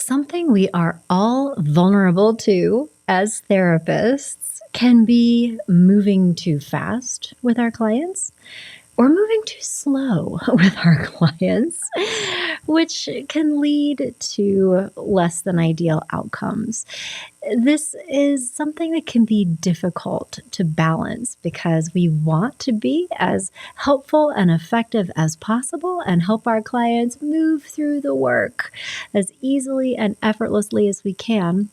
Something we are all vulnerable to as therapists can be moving too fast with our clients or moving too slow with our clients, which can lead to less than ideal outcomes. This is something that can be difficult to balance because we want to be as helpful and effective as possible and help our clients move through the work as easily and effortlessly as we can.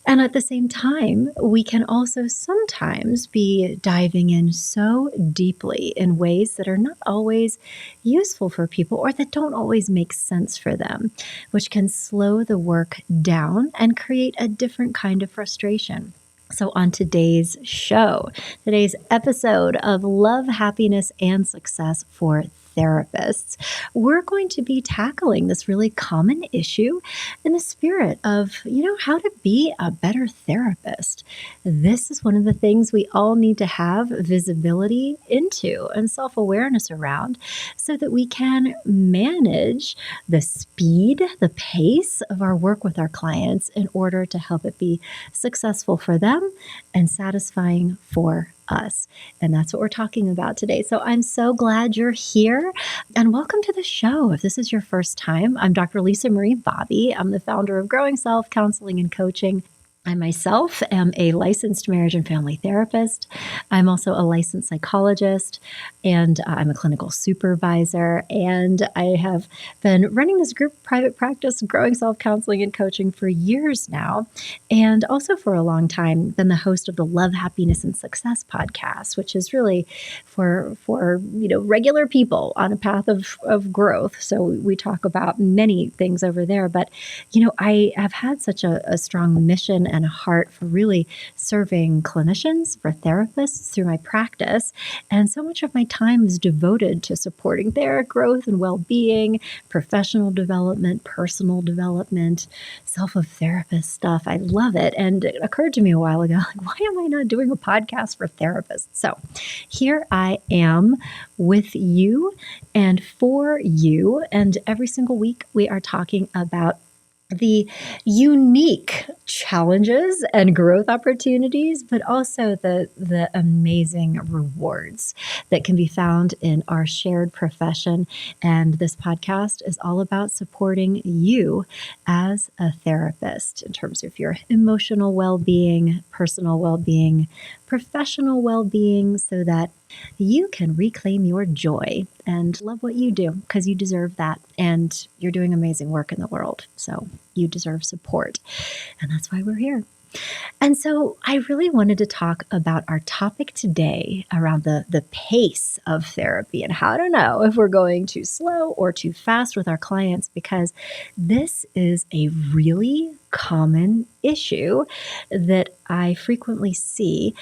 And at the same time, we can also sometimes be diving in so deeply in ways that are not always useful for people or that don't always make sense for them, which can slow the work down and create a different kind of frustration. So, on today's episode of Love, Happiness, and Success for Therapists, we're going to be tackling this really common issue in the spirit of, how to be a better therapist. This is one of the things we all need to have visibility into and self-awareness around so that we can manage the speed, the pace of our work with our clients in order to help it be successful for them and satisfying for us. And that's what we're talking about today. So I'm so glad you're here and welcome to the show. If this is your first time, I'm Dr. Lisa Marie Bobby. I'm the founder of Growing Self Counseling and Coaching. I myself am a licensed marriage and family therapist. I'm also a licensed psychologist, and I'm a clinical supervisor. And I have been running this group private practice, Growing Self Counseling and Coaching, for years now, and also for a long time been the host of the Love, Happiness, and Success podcast, which is really for regular people on a path of growth. So we talk about many things over there, but I have had such a strong mission and a heart for really serving clinicians, for therapists through my practice. And so much of my time is devoted to supporting their growth and well-being, professional development, personal development, self-of-therapist stuff. I love it. And it occurred to me a while ago, why am I not doing a podcast for therapists? So here I am with you and for you. And every single week we are talking about the unique challenges and growth opportunities, but also the amazing rewards that can be found in our shared profession. And this podcast is all about supporting you as a therapist in terms of your emotional well-being, personal well-being, professional well-being, so that you can reclaim your joy and love what you do because you deserve that. And you're doing amazing work in the world. So you deserve support. And that's why we're here. And so I really wanted to talk about our topic today around the pace of therapy and how to know if we're going too slow or too fast with our clients, because this is a really common issue that I frequently see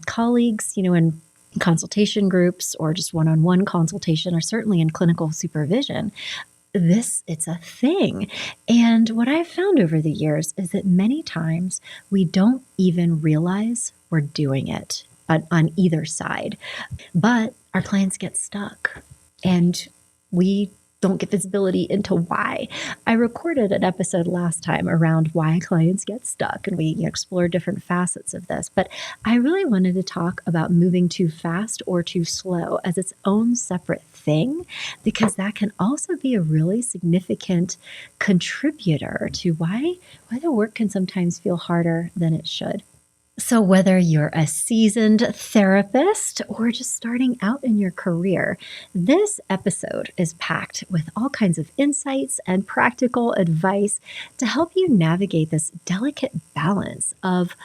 colleagues, in consultation groups or just one-on-one consultation, or certainly in clinical supervision. It's a thing. And what I've found over the years is that many times we don't even realize we're doing it on either side, but our clients get stuck and we don't get visibility into why. I recorded an episode last time around why clients get stuck, and we explored different facets of this. But I really wanted to talk about moving too fast or too slow as its own separate thing, because that can also be a really significant contributor to why the work can sometimes feel harder than it should. So whether you're a seasoned therapist or just starting out in your career, this episode is packed with all kinds of insights and practical advice to help you navigate this delicate balance of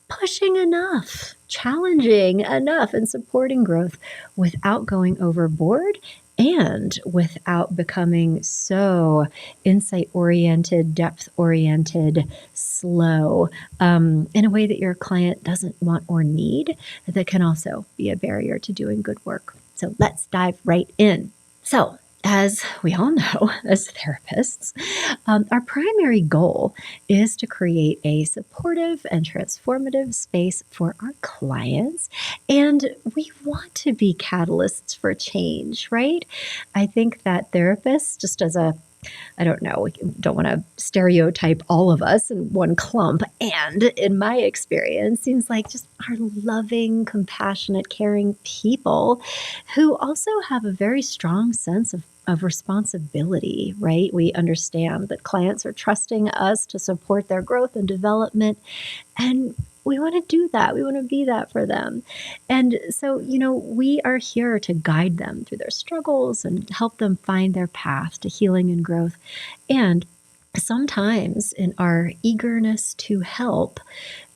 pushing enough, challenging enough, and supporting growth without going overboard and without becoming so insight-oriented, depth-oriented, slow, in a way that your client doesn't want or need, that can also be a barrier to doing good work. So let's dive right in. So, as we all know, as therapists, our primary goal is to create a supportive and transformative space for our clients. And we want to be catalysts for change, right? I think that therapists, just as a I don't know, we don't want to stereotype all of us in one clump. And in my experience, seems like just are loving, compassionate, caring people who also have a very strong sense of responsibility, right? We understand that clients are trusting us to support their growth and development. And we want to do that. We want to be that for them. And so, we are here to guide them through their struggles and help them find their path to healing and growth. And sometimes, in our eagerness to help,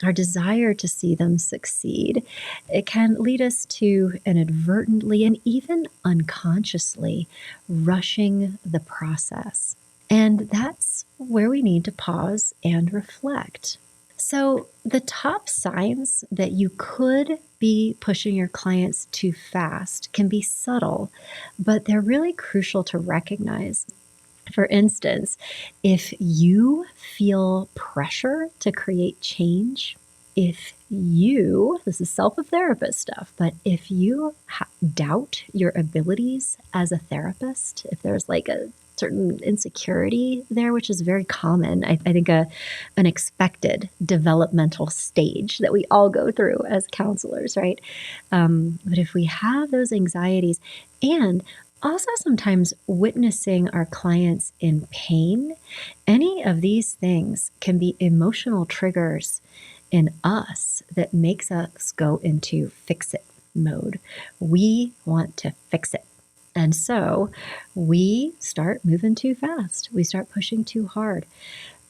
our desire to see them succeed, it can lead us to inadvertently and even unconsciously rushing the process. And that's where we need to pause and reflect. So, the top signs that you could be pushing your clients too fast can be subtle, but they're really crucial to recognize. For instance, if you feel pressure to create change, this is self-therapist stuff, but if you doubt your abilities as a therapist, if there's like a certain insecurity there, which is very common, I think an expected developmental stage that we all go through as counselors, right? But if we have those anxieties and also sometimes witnessing our clients in pain, any of these things can be emotional triggers in us that makes us go into fix it mode. We want to fix it. And so we start moving too fast. We start pushing too hard.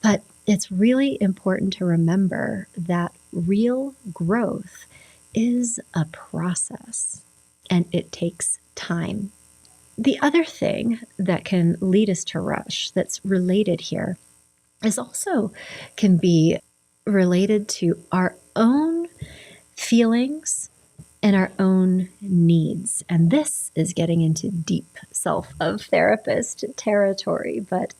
But it's really important to remember that real growth is a process and it takes time. The other thing that can lead us to rush that's related here is also can be related to our own feelings and our own needs. And this is getting into deep self-therapist territory, but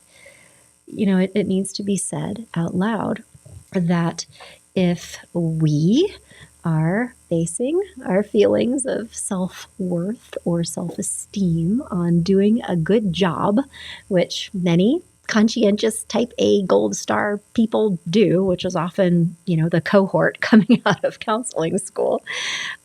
it needs to be said out loud that if we are basing our feelings of self-worth or self-esteem on doing a good job, which many conscientious type A gold star people do, which is often, the cohort coming out of counseling school,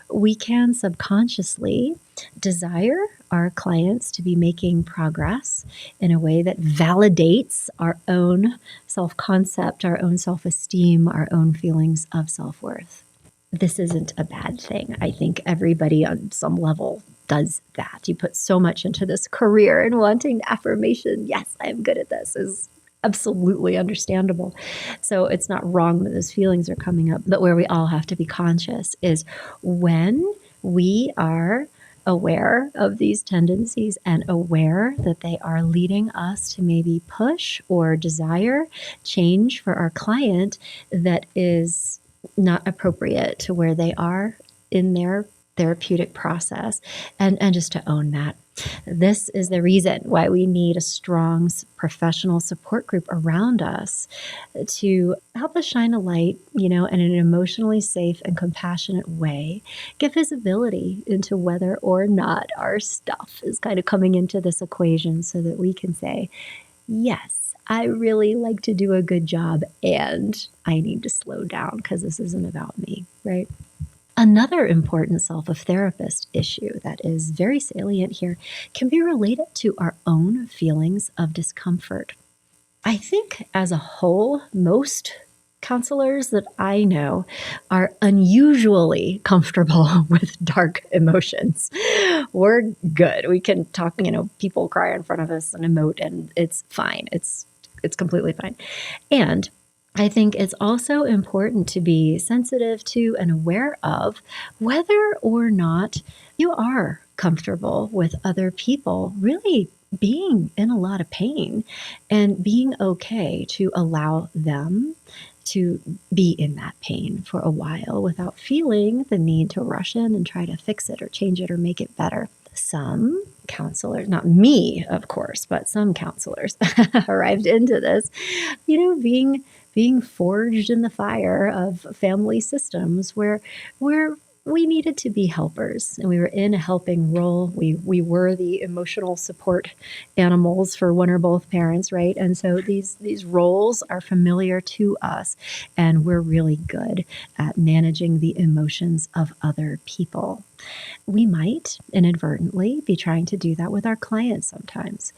we can subconsciously desire our clients to be making progress in a way that validates our own self-concept, our own self-esteem, our own feelings of self-worth. This isn't a bad thing. I think everybody on some level does that. You put so much into this career and wanting affirmation. Yes, I'm good at this is absolutely understandable. So it's not wrong that those feelings are coming up. But where we all have to be conscious is when we are aware of these tendencies and aware that they are leading us to maybe push or desire change for our client that is not appropriate to where they are in their therapeutic process, and just to own that. This is the reason why we need a strong professional support group around us to help us shine a light, in an emotionally safe and compassionate way, give visibility into whether or not our stuff is kind of coming into this equation so that we can say, yes, I really like to do a good job and I need to slow down because this isn't about me, right? Another important self-therapist issue that is very salient here can be related to our own feelings of discomfort. I think as a whole, most counselors that I know are unusually comfortable with dark emotions. We're good. We can talk, people cry in front of us and emote and it's fine. It's completely fine. And I think it's also important to be sensitive to and aware of whether or not you are comfortable with other people really being in a lot of pain and being okay to allow them to be in that pain for a while without feeling the need to rush in and try to fix it or change it or make it better. Some counselors, not me, of course, but some counselors arrived into this, being forged in the fire of family systems where we needed to be helpers and we were in a helping role. We were the emotional support animals for one or both parents, right? And so these roles are familiar to us, and we're really good at managing the emotions of other people. We might inadvertently be trying to do that with our clients sometimes.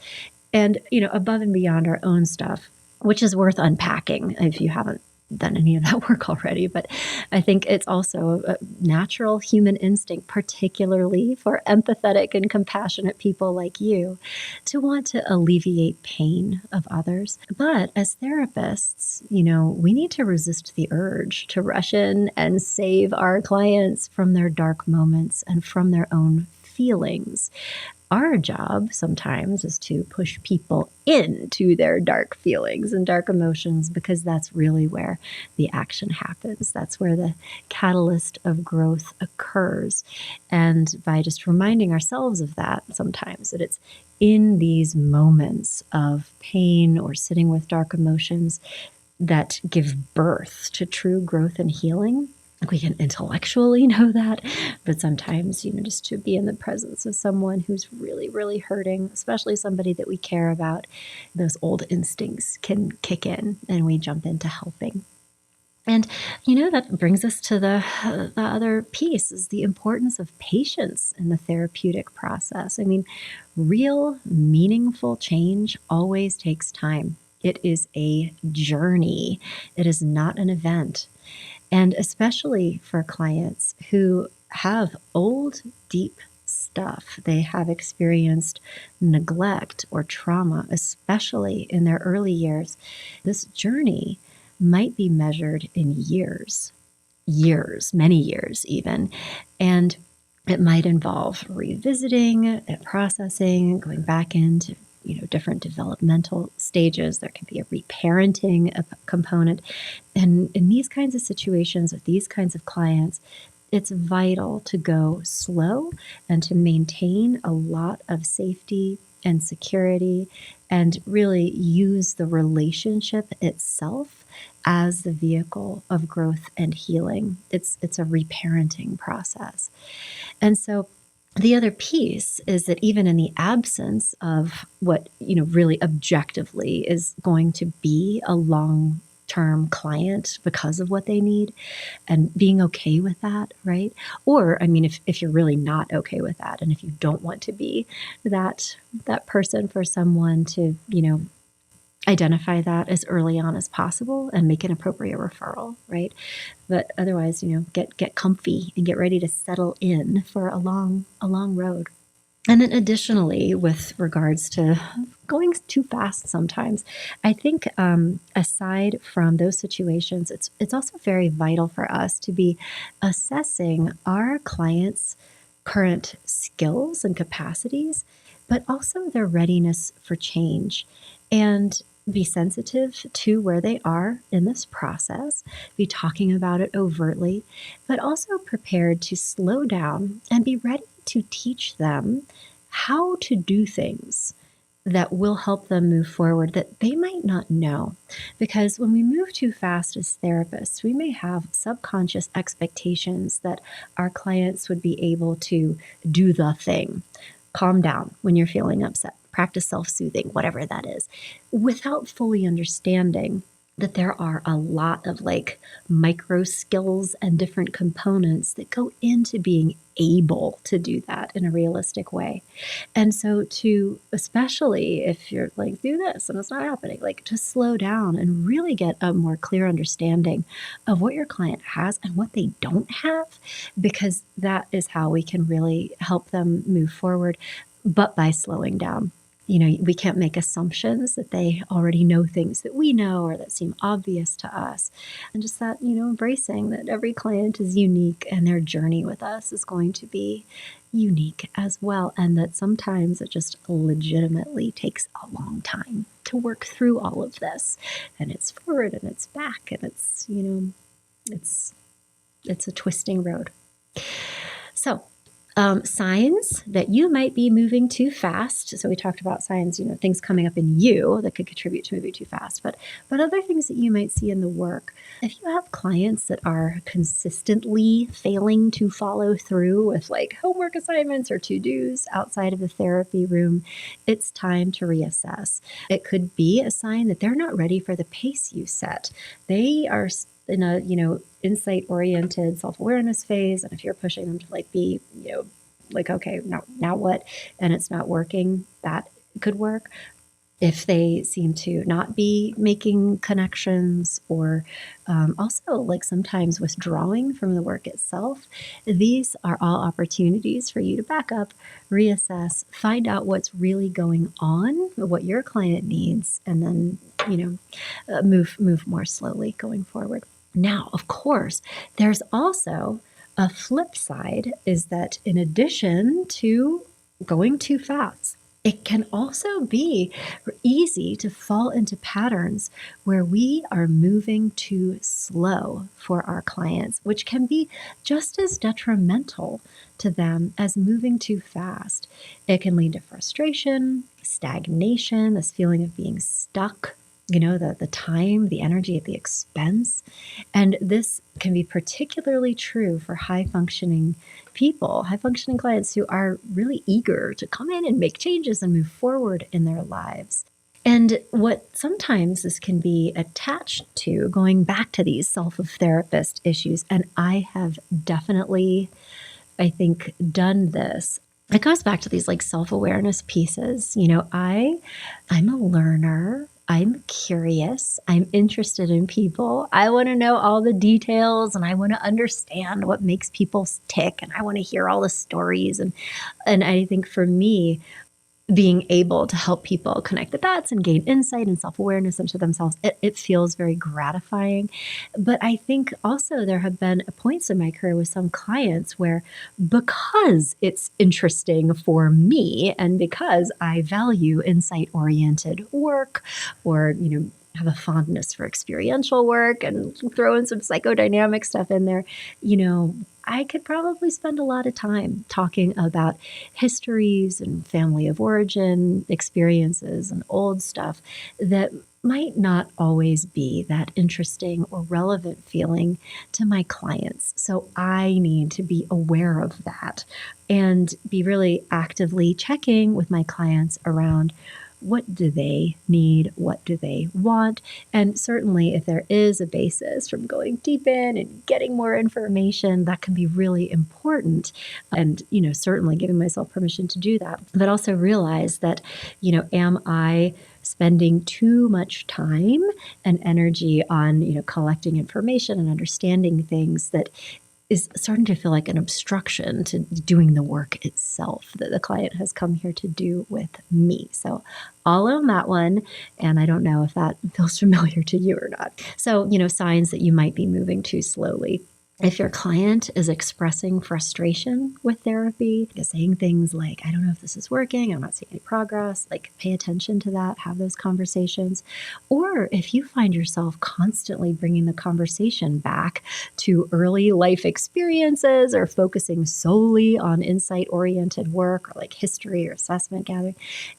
And, above and beyond our own stuff, which is worth unpacking if you haven't done any of that work already. But I think it's also a natural human instinct, particularly for empathetic and compassionate people like you, to want to alleviate pain of others. But as therapists, we need to resist the urge to rush in and save our clients from their dark moments and from their own feelings. Our job sometimes is to push people into their dark feelings and dark emotions, because that's really where the action happens. That's where the catalyst of growth occurs. And by just reminding ourselves of that sometimes, that it's in these moments of pain or sitting with dark emotions that give birth to true growth and healing. Like, we can intellectually know that, but sometimes, just to be in the presence of someone who's really, really hurting, especially somebody that we care about, those old instincts can kick in and we jump into helping. And, that brings us to the other piece, is the importance of patience in the therapeutic process. I mean, real, meaningful change always takes time. It is a journey. It is not an event. And especially for clients who have old, deep stuff, they have experienced neglect or trauma, especially in their early years, this journey might be measured in years, many years even. And it might involve revisiting, processing, going back into different developmental stages. There can be a reparenting component. And in these kinds of situations with these kinds of clients, it's vital to go slow and to maintain a lot of safety and security, and really use the relationship itself as the vehicle of growth and healing. It's a reparenting process. And so the other piece is that even in the absence of what, really objectively is going to be a long-term client because of what they need, and being okay with that, right? Or, I mean, if you're really not okay with that, and if you don't want to be that person for someone, to, identify that as early on as possible and make an appropriate referral, right? But otherwise, get comfy and get ready to settle in for a long road. And then additionally, with regards to going too fast sometimes, I think aside from those situations, it's also very vital for us to be assessing our clients' current skills and capacities, but also their readiness for change, and be sensitive to where they are in this process, be talking about it overtly, but also prepared to slow down and be ready to teach them how to do things that will help them move forward that they might not know. Because when we move too fast as therapists, we may have subconscious expectations that our clients would be able to do the thing. Calm down when you're feeling upset. Practice self-soothing, whatever that is, without fully understanding that there are a lot of micro skills and different components that go into being able to do that in a realistic way. And so especially if you're do this and it's not happening, to slow down and really get a more clear understanding of what your client has and what they don't have, because that is how we can really help them move forward, but by slowing down. We can't make assumptions that they already know things that we know or that seem obvious to us. And just that, embracing that every client is unique and their journey with us is going to be unique as well. And that sometimes it just legitimately takes a long time to work through all of this. And it's forward and it's back and it's a twisting road. So Signs that you might be moving too fast. So we talked about signs, things coming up in you that could contribute to moving too fast, but other things that you might see in the work. If you have clients that are consistently failing to follow through with like homework assignments or to-dos outside of the therapy room, it's time to reassess. It could be a sign that they're not ready for the pace you set. They are in a, insight oriented self-awareness phase. And if you're pushing them to like be, like, okay, now what? And it's not working, that could work. If they seem to not be making connections or also like sometimes withdrawing from the work itself, these are all opportunities for you to back up, reassess, find out what's really going on, what your client needs, and then, move more slowly going forward. Now, of course, there's also a flip side, is that in addition to going too fast, it can also be easy to fall into patterns where we are moving too slow for our clients, which can be just as detrimental to them as moving too fast. It can lead to frustration, stagnation, this feeling of being stuck, the time, the energy at the expense. And this can be particularly true for high functioning people, high functioning clients who are really eager to come in and make changes and move forward in their lives. And what sometimes this can be attached to, going back to these self-therapist issues, and I have definitely, I think, done this. It goes back to these like self-awareness pieces. I'm a learner. I'm curious. I'm interested in people. I want to know all the details and I want to understand what makes people tick, and I want to hear all the stories. And I think for me, being able to help people connect the dots and gain insight and self-awareness into themselves, it feels very gratifying. But I think also there have been points in my career with some clients where, because it's interesting for me and because I value insight-oriented work, or, have a fondness for experiential work and throw in some psychodynamic stuff in there, I could probably spend a lot of time talking about histories and family of origin experiences and old stuff that might not always be that interesting or relevant feeling to my clients. So I need to be aware of that and be really actively checking with my clients around, what do they need? What do they want? And certainly, if there is a basis from going deep in and getting more information, that can be really important. And, certainly giving myself permission to do that. But also realize that, am I spending too much time and energy on, collecting information and understanding things that is starting to feel like an obstruction to doing the work itself that the client has come here to do with me. So I'll own that one. And I don't know if that feels familiar to you or not. So, signs that you might be moving too slowly. If your client is expressing frustration with therapy, saying things like, I don't know if this is working, I'm not seeing any progress, like pay attention to that, have those conversations. Or if you find yourself constantly bringing the conversation back to early life experiences or focusing solely on insight-oriented work or like history or assessment gathering,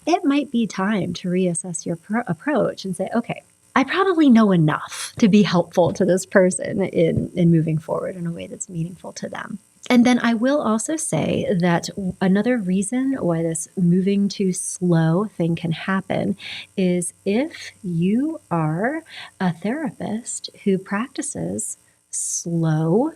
it might be time to reassess your approach and say, okay, I probably know enough to be helpful to this person in moving forward in a way that's meaningful to them. And then I will also say that another reason why this moving too slow thing can happen is if you are a therapist who practices slow,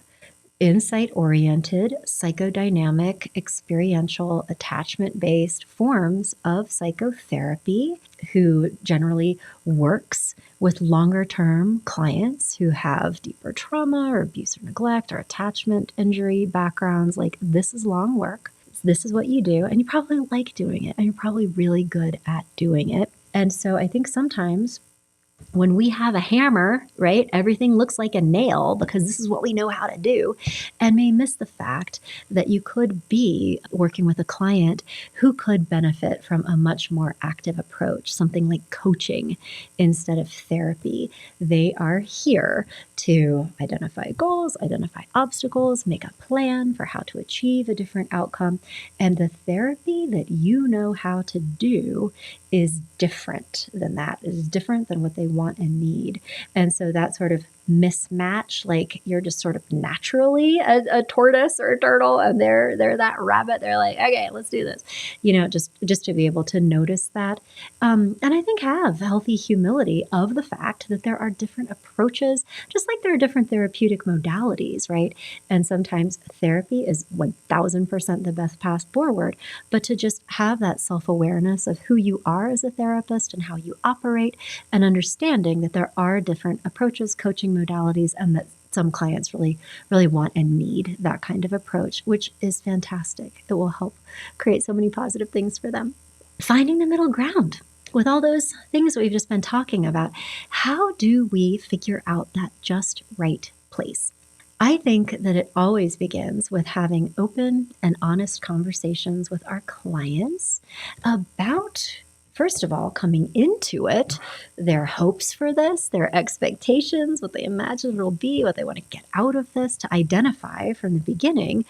insight-oriented, psychodynamic, experiential, attachment-based forms of psychotherapy, who generally works with longer-term clients who have deeper trauma or abuse or neglect or attachment injury backgrounds. Like, this is long work. This is what you do, and you probably like doing it, and you're probably really good at doing it. And so I think sometimes When we have a hammer, right, everything looks like a nail because this is what we know how to do, and may miss the fact that you could be working with a client who could benefit from a much more active approach, something like coaching instead of therapy. They are here to identify goals, identify obstacles, make a plan for how to achieve a different outcome. And the therapy that you know how to do is different than that, is different than what they want and need. And so that sort of mismatch, like you're just sort of naturally a tortoise or a turtle, and they're that rabbit. They're like, okay, let's do this. Just to be able to notice that, and I think have healthy humility of the fact that there are different approaches, just like there are different therapeutic modalities, right? And sometimes therapy is 1000% the best path forward, but to just have that self awareness of who you are as a therapist and how you operate, and understanding that there are different approaches, coaching modalities, and that some clients really, really want and need that kind of approach, which is fantastic. It will help create so many positive things for them. Finding the middle ground with all those things that we've just been talking about. How do we figure out that just right place? I think that it always begins with having open and honest conversations with our clients about, first of all, coming into it, their hopes for this, their expectations, what they imagine it'll be, what they want to get out of this, to identify from the beginning,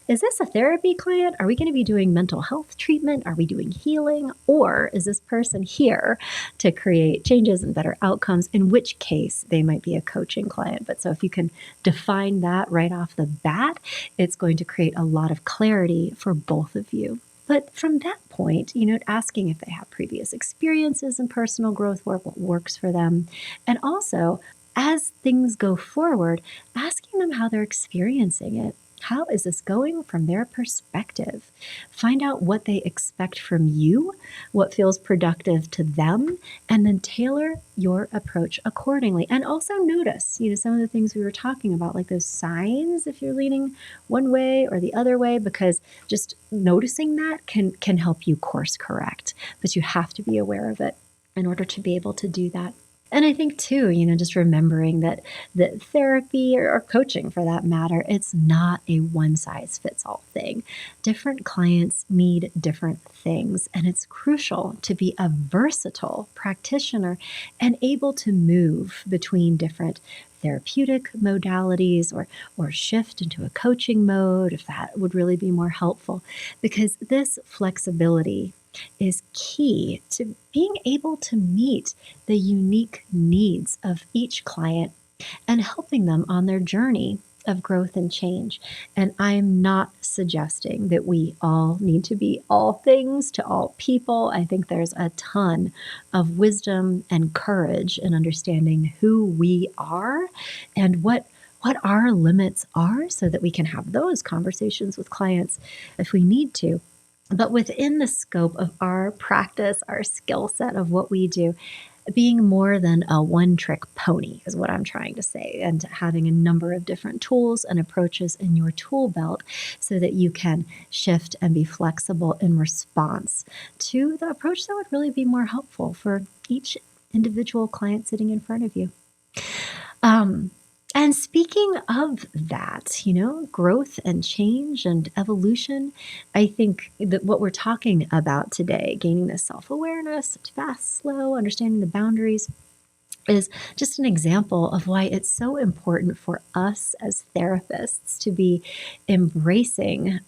is this a therapy client? Are we going to be doing mental health treatment? Are we doing healing? Or is this person here to create changes and better outcomes? In which case, they might be a coaching client. But so if you can define that right off the bat, it's going to create a lot of clarity for both of you. But from that point, asking if they have previous experiences in personal growth work, what works for them. And also, as things go forward, asking them how they're experiencing it. How is this going from their perspective? Find out what they expect from you, what feels productive to them, and then tailor your approach accordingly. And also notice, some of the things we were talking about, like those signs if you're leaning one way or the other way, because just noticing that can help you course correct. But you have to be aware of it in order to be able to do that. And I think too, just remembering that therapy or coaching for that matter, it's not a one size fits all thing. Different clients need different things, and it's crucial to be a versatile practitioner and able to move between different therapeutic modalities, or shift into a coaching mode if that would really be more helpful, because this flexibility is key to being able to meet the unique needs of each client and helping them on their journey of growth and change. And I'm not suggesting that we all need to be all things to all people. I think there's a ton of wisdom and courage in understanding who we are and what our limits are, so that we can have those conversations with clients if we need to. But within the scope of our practice, our skill set of what we do, being more than a one-trick pony is what I'm trying to say, and having a number of different tools and approaches in your tool belt so that you can shift and be flexible in response to the approach that would really be more helpful for each individual client sitting in front of you. And speaking of that, growth and change and evolution, I think that what we're talking about today, gaining this self-awareness, fast, slow, understanding the boundaries, is just an example of why it's so important for us as therapists to be embracing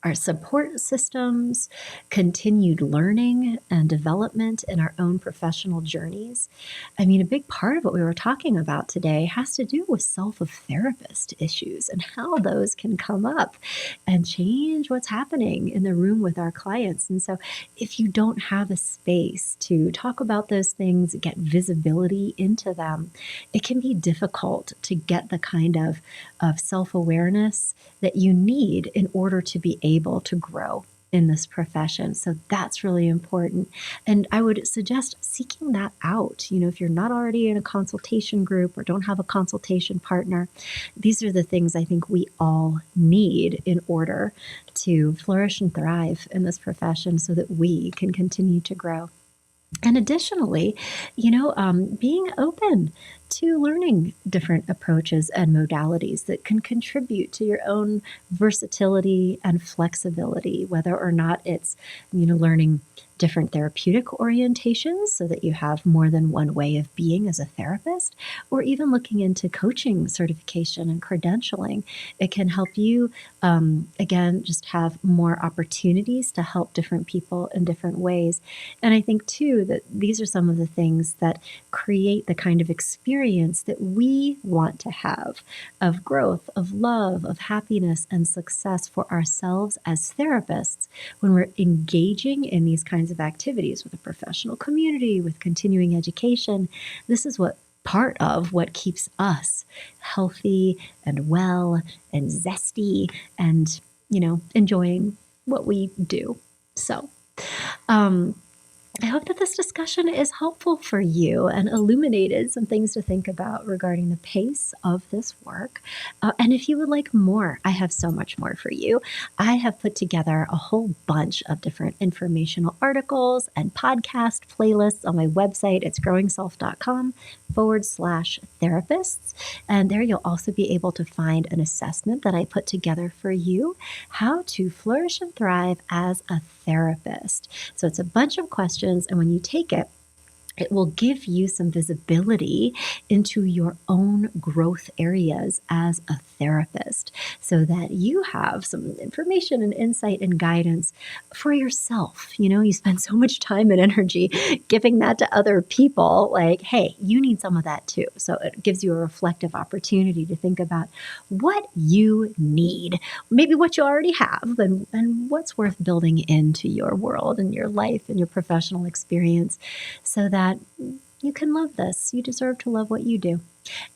our support systems, continued learning and development in our own professional journeys. I mean, a big part of what we were talking about today has to do with self-of-therapist issues and how those can come up and change what's happening in the room with our clients. And so if you don't have a space to talk about those things, get visibility into them, it can be difficult to get the kind of self-awareness that you need in order to be able to grow in this profession. So that's really important. And I would suggest seeking that out. If you're not already in a consultation group or don't have a consultation partner, these are the things I think we all need in order to flourish and thrive in this profession so that we can continue to grow. And additionally, being open to learning different approaches and modalities that can contribute to your own versatility and flexibility, whether or not it's, learning different therapeutic orientations so that you have more than one way of being as a therapist, or even looking into coaching certification and credentialing. It can help you, again, just have more opportunities to help different people in different ways. And I think, too, that these are some of the things that create the kind of experience that we want to have of growth, of love, of happiness, and success for ourselves as therapists when we're engaging in these kinds of activities with a professional community, with continuing education. This is what part of what keeps us healthy and well and zesty and, enjoying what we do. So, um, I hope that this discussion is helpful for you and illuminated some things to think about regarding the pace of this work. And if you would like more, I have so much more for you. I have put together a whole bunch of different informational articles and podcast playlists on my website. It's growingself.com/therapists. And there you'll also be able to find an assessment that I put together for you, how to flourish and thrive as a therapist. So it's a bunch of questions, and when you take it, it will give you some visibility into your own growth areas as a therapist so that you have some information and insight and guidance for yourself. You spend so much time and energy giving that to other people. Like, hey, you need some of that too. So it gives you a reflective opportunity to think about what you need, maybe what you already have, and what's worth building into your world and your life and your professional experience so that you can love this. You deserve to love what you do.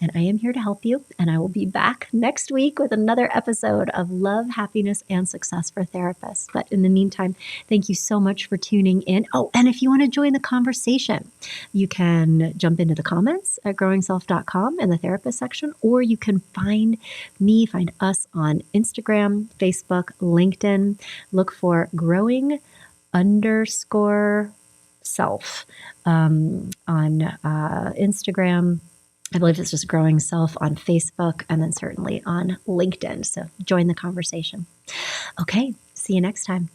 And I am here to help you. And I will be back next week with another episode of Love, Happiness, and Success for Therapists. But in the meantime, thank you so much for tuning in. Oh, and if you want to join the conversation, you can jump into the comments at growingself.com in the therapist section, or you can find us on Instagram, Facebook, LinkedIn. Look for growing_self on Instagram. I believe it's just Growing Self on Facebook, and then certainly on LinkedIn. So join the conversation. Okay, see you next time.